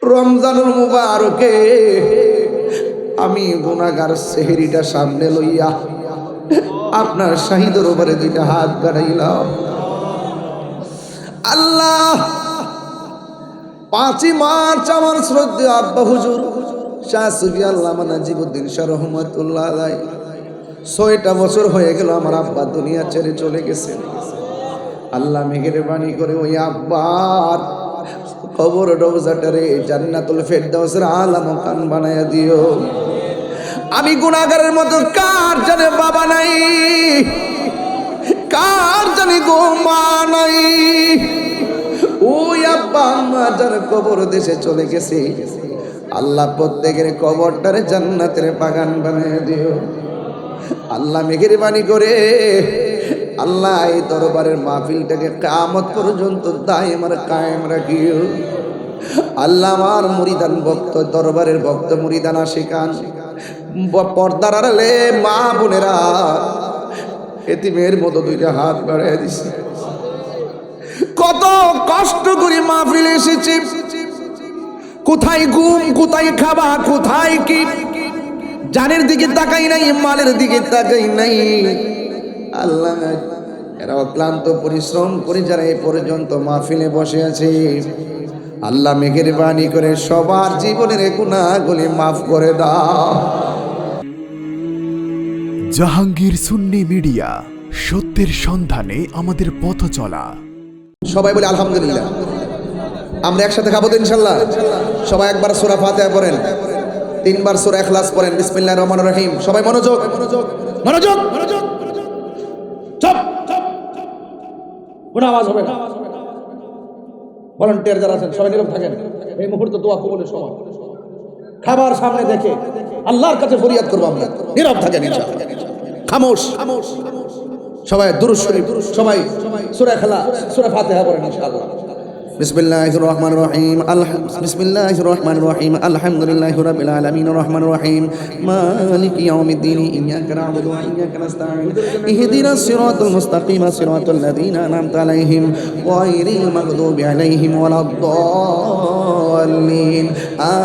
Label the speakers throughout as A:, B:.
A: রমজানুল মুবারকে আমি গুনাহগার সেহরিটা সামনে লইয়া আপনার শাহী দরবারে দুইটা হাত বাড়াইলাম। আল্লাহ, 5 মার্চ আমার শ্রদ্ধেয় আব্বা হুজুর শাহ সুফি আল্লামা নাজিবউদ্দিন শাহ রহমাতুল্লাহ আলাইহি 6টা বছর হয়ে গেল আমার আব্বা দুনিয়া ছেড়ে চলে গেছে। আল্লাহ মেহেরবানি করে ওই আব্বার কবর রওজাটারে জান্নাতুল ফেরদাউসের আলা মাকান বানায়া দিও। আমি গুনাহগারের মতো কার জানে বাবা নাই, কার জানে গো মা নাই। ওই আব্বা আম্মা যার কবর দেশে চলে গেছে, আল্লাহ প্রত্যেকের কবরটারে জান্নাতের বাগান বানায়া দিও। আল্লাহ মেহেরবানি করে আল্লাহ এই দরবারের মাহফিলটাকে কিয়ামত পর্যন্ত দায়েম আর কায়েম রাখিও। আল্লাহ আমার মুরিদান ভক্ত, দরবারের ভক্ত মুরিদান আশিকান, পর্দার আড়ালে মা বোনেরা এতিমের মতো দুইটা হাত বাড়ায় দিছে। কত কষ্ট করে মাহফিলে এসেছি, কোথায় ঘুম, কোথায় খাবা, কোথায় কি, জানের দিকে তাকাই নাই, মালের দিকে তাকাই নাই। আল্লাহ, এরা অক্লান্ত পরিশ্রম করে যারা এই পর্যন্ত মাহফিলে বসে আছে, আল্লাহ মেহেরবানি করে সবার জীবনের গুনাহগুলি মাফ করে দাও।
B: জাহাঙ্গীর সুন্নি মিডিয়া, সত্যের সন্ধানে আমাদের পথ চলা।
A: সবাই বলে আলহামদুলিল্লাহ। আমরা একসাথে খাবো তো ইনশাল্লাহ। সবাই একবার সূরা ফাতিহা পড়েন, 3 বার সূরা ইখলাস পড়েন। বিসমিল্লাহির রহমানির রহিম। সবাই মনোযোগ, মনোযোগ, চুপ। কোনো আওয়াজ হবে না। ভলান্টিয়ার যারা আছেন সবাই নীরব থাকেন। এই মুহূর্তে দোয়া কবুলের সময়। খাবার সামনে দেখে আল্লাহর কাছে ফরিয়াদ করব আমরা। নীরব থাকেন ইনশাআল্লাহ। খামোশ। সবাই দুরূদ শরীফ, সবাই সূরা ইখলাস, সূরা ফাতিহা পড়েন ইনশাআল্লাহ। বিসমিল্লাহির রহমানির রহিম। বিসমিল্লাহির রহমানির রহিম। আলহামদুলিল্লাহি রাব্বিল আলামিন রহমানির রহিম মালিকি ইয়াউমিদ্দিন ইয়্যাকা না'বুদু ওয়া ইয়্যাকা নাস্তাঈন ইহদিনাস সিরাতাল মুস্তাকিম সিরাতাল লাযীনা আন'আমতা আলাইহিম গায়রিল মাগদুবি আলাইহিম ওয়ালাদ-দাল্লিন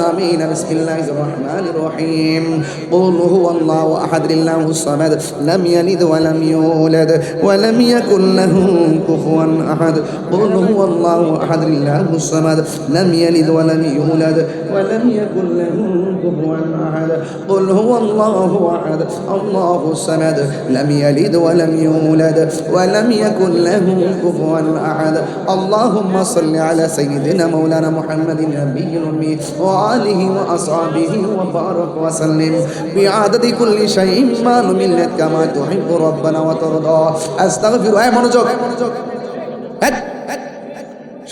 A: আমিন। বিসমিল্লাহির রহমানির রহিম। কুল হুয়াল্লাহু আহাদ আল্লাহুস সামাদ লাম ইয়ালিদ ওয়া লাম ইউলাদ ওয়া লাম ইয়াকুল লাহু কুফুয়ান আহাদ। কুল হুয়াল্লাহু আহাদ الله الصمد لم يلد ولم يولد ولم يكن له كفوا أحد. قل هو الله أحد الله الصمد لم يلد ولم يولد ولم يكن له كفوا أحد. اللهم صل على سيدنا مولانا محمد النبي الأمي وآله وأصحابه وبارك وسلم بعدد كل شيء ما نملت كما تحب ربنا وترضى. أستغفر. মনোযোগ,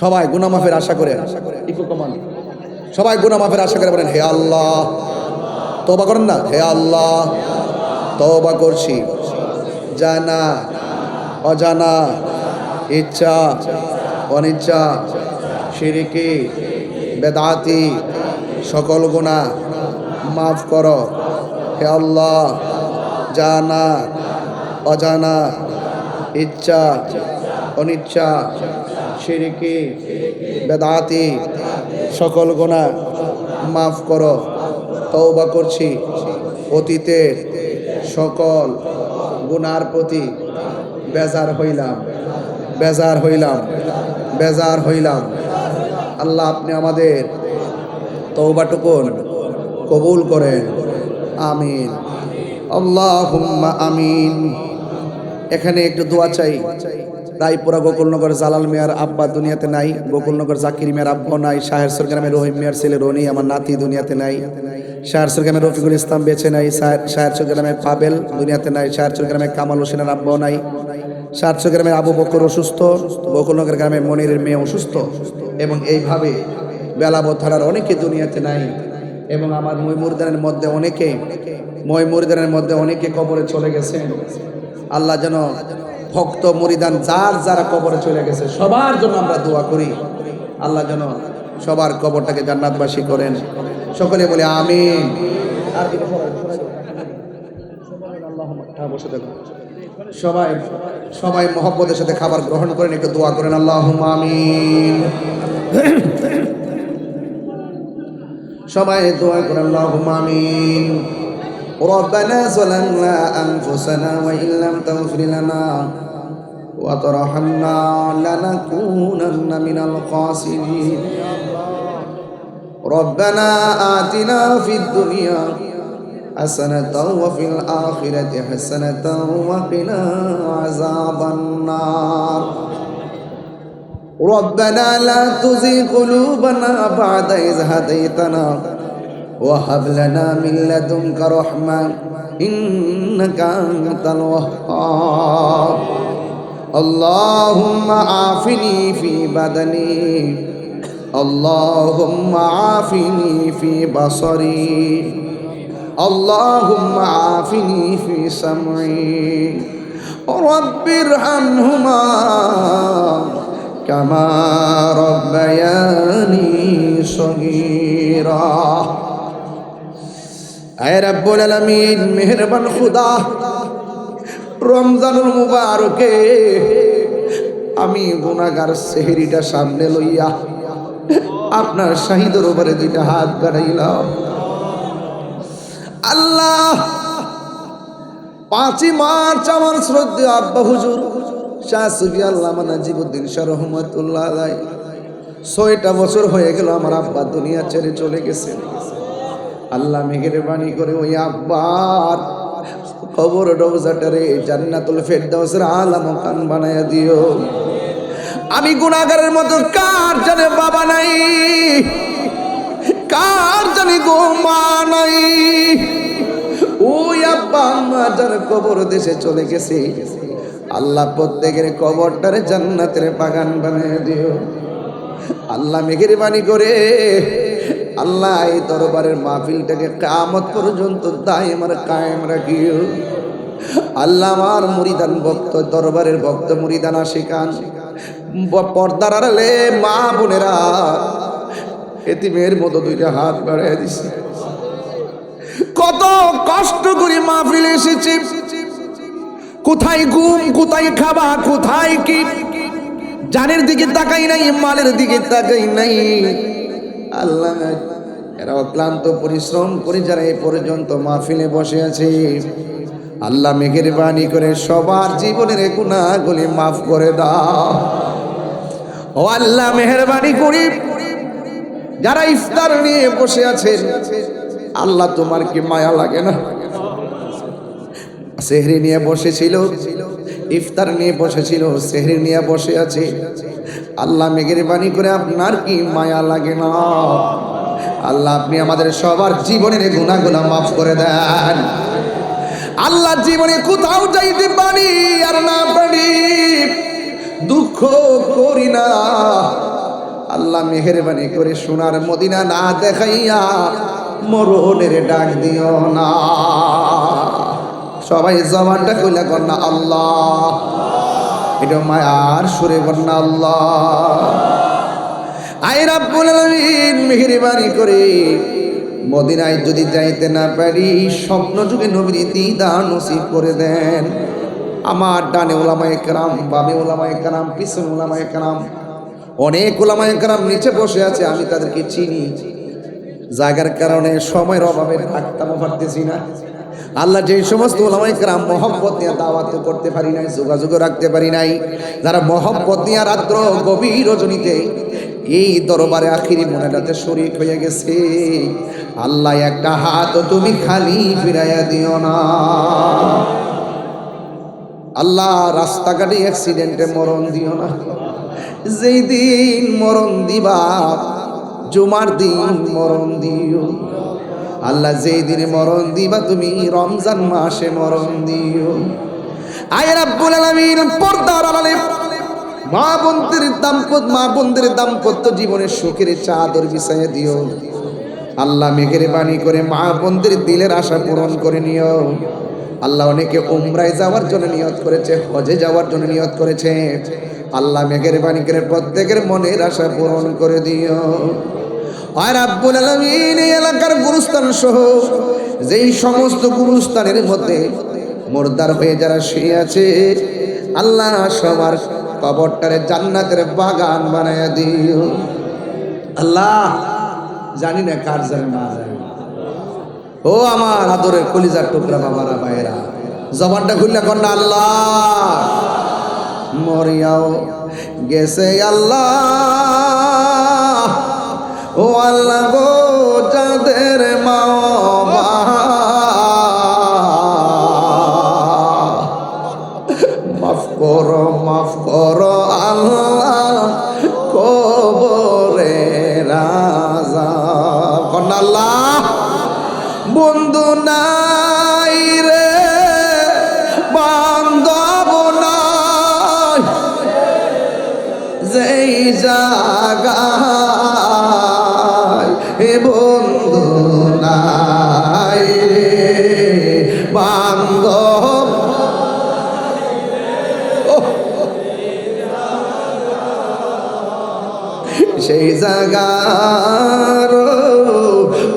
A: সবাই গুনাহ মাফের আশা করে, সবাই গুনাহ মাফের আশা করে বলেন হে আল্লাহ। তওবা করেন না, হে আল্লাহ তওবা করছি জানা অজানা, ইচ্ছা অনিচ্ছা, শিরকি বেদাতি সকল গুনাহ মাফ করো হে আল্লাহ। জানা অজানা, ইচ্ছা অনিচ্ছা, শিরকি বেদাতি সকল গুনাহ মাফ করো। তওবা করছি অতীতের সকল গুনার প্রতি বেজার হইলাম, বেজার হইলাম, বেজার হইলাম। আল্লাহ আপনি আমাদের তওবাটুকুন কবুল করেন, আমিন আল্লাহুম্মা আমিন। এখানে একটু দোয়া চাই। রায়পুরা গোকুলনগর জালাল মিয়ার আব্বা দুনিয়াতে নাই, গোকুলনগর জাকির মিয়ার আব্বা নাই, শাহেরসর গ্রামের রহিম মিয়ার ছেলে রনি আমার নাতি দুনিয়াতে নাই, শাহেরসর গ্রামের রফিকুল ইসলাম বেঁচে নাই, শাহেরসর গ্রামের পাবেল দুনিয়াতে নাই, শাহেরসর গ্রামের কামাল হোসেনের আব্বাও নাই, শাহেরসর গ্রামের আবু বকর অসুস্থ, গোকুলনগর গ্রামের মনিরের মেয়ে অসুস্থ, এবং এইভাবে বেলাবত থানার অনেকে দুনিয়াতে নাই, এবং আমার ময়মুরদানের মধ্যে অনেকে কবরে চলে গেছেন। আল্লাহ যেন ভক্ত মুরিদান যার যারা কবরে চলে গেছে সবার জন্য আমরা দোয়া করি, আল্লাহ যেন সবার কবরটাকে জান্নাতবাসী করেন। সকলে বলে আমিন। আর সবাই সবাই মহব্বতের সাথে খাবার গ্রহণ করেন, একটু দোয়া করেন আল্লাহুম্মা আমিন। সবাই দোয়া করে আল্লাহুম্মা আমিন। ربنا ظلمنا أنفسنا وإن لم تغفر لنا وترحمنا لنكونن من الخاسرين ربنا آتنا في الدنيا حسنة وفي الآخرة حسنة وقنا عذاب النار ربنا لا تزغ قلوبنا بعد إذ هديتنا وهب لنا من لدنك رحمة إنك أنت الوهاب اللهم عافني في بدني اللهم عافني في بصري اللهم عافني في سمعي رب ارحمهما كما ربياني صغيرا اے رب العالمین মেহেরবান খুদা রমজানুল মুবারকে আমি গুনাহগার সেহরিটা সামনে লইয়া আপনার শাহী দরবারে দুইটা হাত বাড়াইলাম আল্লাহ 5 মার্চ আমার শ্রদ্ধেয় আব্বা হুজুর শাহ সুফি আল্লামা নাজিবউদ্দিন শাহ রহমাতুল্লাহ আলাইহি 6টা বছর হয়ে গেল আমার আব্বা দুনিয়া ছেড়ে চলে গেছে আল্লাহ মেহেরবানি করে ওই আব্বার কবর রওজাটারে জান্নাতুল ফেরদাউসের আলা মাকান বানায়া দিও আমি গুনাহগারের মতো কার জানে বাবা নাই কার জানি গো মা নাই ওই আব্বা আম্মা যার কবর দেশে চলে গেছে আল্লাহ প্রত্যেকের কবরটারে জান্নাতের বাগান বানিয়ে দিও আল্লাহ মেহেরবানি করে আল্লাহ এই দরবারের মাহফিলটাকে কিয়ামত পর্যন্ত দায়েমার কায়েম রাখিও আল্লাহ আমার মুরিদান ভক্ত দরবারের ভক্ত মুরিদান আশিকান পর্দার আড়ালে মা বোনেরা এতিমের মতো দুইটা হাত বাড়িয়ে দিছে কত কষ্ট করে মাহফিলে এসেছি কোথায় ঘুম কোথায় খাবা কোথায় কি জানের দিকে তাকাই নাই মালের দিকে তাকাই নাই আল্লাহ এরা অক্লান্ত পরিশ্রম করে যারা এই পর্যন্ত মাহফিলে বসে আছে আল্লাহ মেহেরবানি করে সবার জীবনের গুনাহগুলি মাফ করে দাও ও আল্লাহ মেহেরবানি করে যারা ইফতার নিয়ে বসে আছেন আল্লাহ তোমার কি মায়া লাগে না সেহরি নিয়ে বসেছিল ইফতার নিয়ে বসেছিল সেহরি নিয়ে বসে আছে আল্লাহ মেহেরবানি করে আপনার কি মায়া লাগে না আল্লাহ আপনি আমাদের সবার জীবনের গুনাহগুলো মাফ করে দেন আল্লাহ জীবনে কোথাও যাইতে পারি আর না পারি দুঃখ করি না আল্লাহ মেহেরবানি করে সোনার মদিনা না দেখাইয়া মরণের ডাক দিও না সবাই জবানটা কইলা কর না আল্লাহ এটা মায়ার সুরে কর না আল্লাহ আই রাব্বুল আলামিন মেহেরবানি করে মদিনায় যদি যাইতে না পারি স্বপ্ন যুগে নবীর দিদার নসিব করে দেন আমার ডানে উলামায়ে কেরাম বামে উলামায়ে কেরাম পিছনে উলামায়ে কেরাম অনেক উলামায়ে কেরাম নিচে বসে আছে আমি তাদেরকে চিনি জায়গার কারণে সময়ের অভাবে ডাকতেও পারতেছি না আল্লাহ যে সমস্ত উলামায়ে কেরাম মহব্বত নিয়ে দাওয়াত করতে পারি নাই যোগাযোগ রাখতে পারি নাই যারা মহব্বত নিয়ে রাত্র গভীর রজনীতে এই দরবারে আখিরি মোনাজাতে শরীক হয়ে গেছে আল্লাহ একটা হাত তুমি খালি ফিরাইয়া দিও না আল্লাহ রাস্তাঘাটে অ্যাক্সিডেন্টে মরণ দিও না যেই দিন মরণ দিবা জুমার দিন মরণ দিও আল্লাহ যেই দিনে মরণ দিবা তুমি রমজান মাসে মরণ দিও আয় রাব্বুল আলামিন পর্দার আড়ালে মা বোনদের দাম্পত্য জীবনের সুখের চাদর বিছাইয়া দিও আল্লাহ মেহেরবানি করে মা বোনদের দিলের আশা পূরণ করে নিও আল্লাহ অনেকে উমরায় যাওয়ার জন্য নিয়ত করেছে হজে যাওয়ার জন্য নিয়ত করেছে আল্লাহ মেহেরবানি করে প্রত্যেকের মনের আশা পূরণ করে দিও আর রাব্বুল আলামিন এই এলাকার গুরুস্থান সহ যেই সমস্ত গুরুস্থানের মধ্যে মুর্দার হয়ে যারা শুয়ে আছে আল্লাহ সবার কবরটারে জান্নাতের বাগান বানায়া দিও আল্লাহ জানি না কার জানে না জানি। ও আমার আদরের কলিজার টুকরা বাবারা ভাইয়েরা, জবানটা খুললে কন্যা আল্লাহ। মরিয়াও গেছে আল্লাহ, ও আল্লাহ গো যাদের মা মাফ করো আল্লাহ, কবরে রাজা কন্যা আল্লাহ। বন্ধু নাই রে বান্ধব নাই, যেই জায়গায় হে বন্ধু নাই রে বান্ধব, সেই জায়গার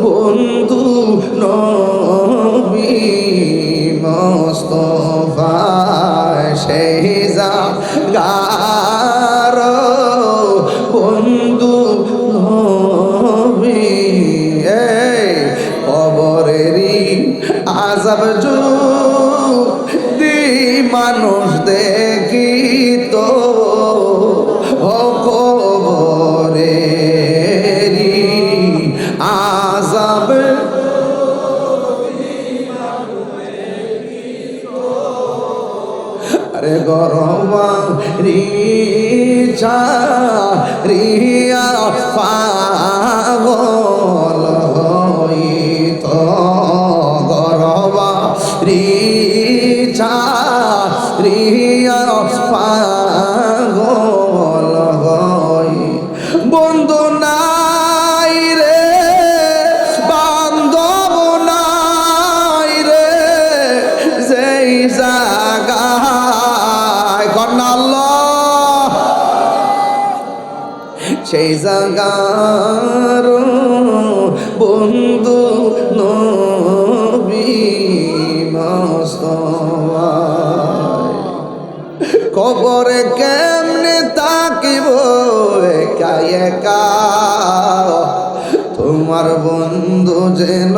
A: বন্ধু নবী মুস্তাফা, সেই জায়গার বন্ধু নবী। কবরেরই আযাব যদি মানুষ দেখিত, কবরেরই আযাব আরে গরমা রিচা রিয়া পাগল হইত, গরমা রিচা রিয়া পাগল হই। বন্ধু নাই রে বান্ধব নাই রে, যেই জায়গায় কন্যা আল্লাহ, সেই জায়গার বন্ধু নবী মুস্তাফা। কবরে কেমনে তাকিব একা একা, তোমার বন্ধু যেন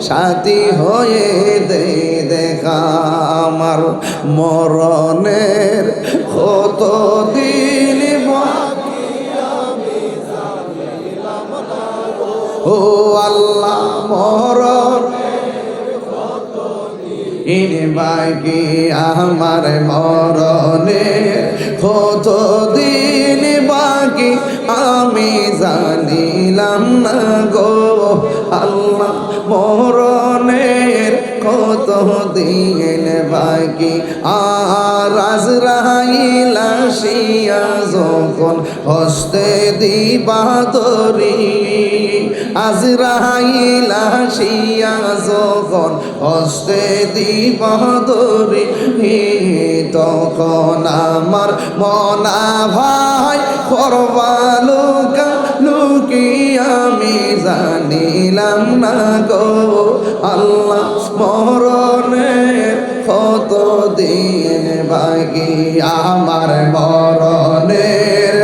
A: সাথী হয়ে দেখা। আমার মরণের কত দিন ও আল্লাহ, মরণ বাকি আমার মরণের কত দিন বাকি আমি জানিলাম না গো আল্লাহ। মরণের কত দিন বাকি, আর আজরাইল আসিয়া যখন হস্তে দিবা ধরি, আজরাইল আসিয়া যখন হস্তে দিবা ধরি, তখন আমার মনা ভাই করবালুকা লুকি আমি জানিলাম না গো আল্লাহ। মরণের কত দিন বাকি আমার মরণের,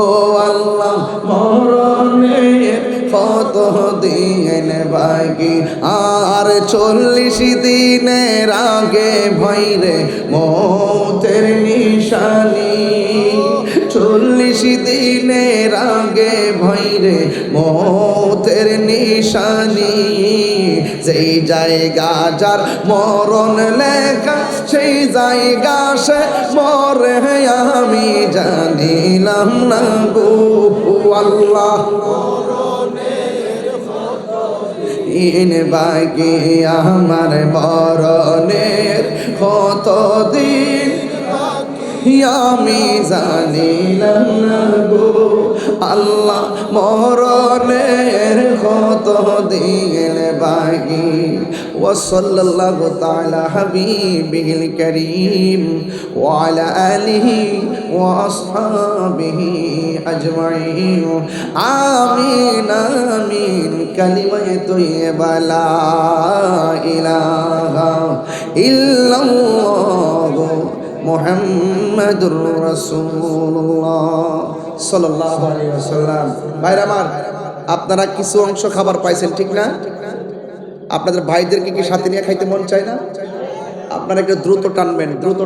A: ও আল্লাহ মরণের কত দিন বাকি। আর 40 দিনের আগে ভয়রে মৌতের নিশানি, 40 দিনের আগে ভয়রে মৌতের নিশানি। যেই জায়গা যার মরণ লেখা সেই জায়গা সে মরে আমি জানিলাম না গো আল্লাহ। ইন বাকি আমার মরণের কত দিন আমি জানিলাম না গো আল্লাহ। মরণের কত দিন বাকি। ওয়াসাল্লাল্লাহু তাআলা হাবিবিল কারীম ওয়া আলা আলিহি ওয়া আসহাবিহি আজমাইন। আমিন আমিন। কালিমায়ে তয়্যিবা লা ইলাহা ইল্লাল্লাহ মুহাম্মাদুর রাসূলুল্লাহ সাল্লাল্লাহু আলাইহি ওয়াসাল্লাম। ভাইরা আমার, আপনারা কিছু অংশ খাবার পাইছেন, ঠিক না? আপনাদের ভাইদেরকে কি সাথে নিয়ে খাইতে মন চায় না? আপনারা একটু দ্রুত টানবেন, দ্রুত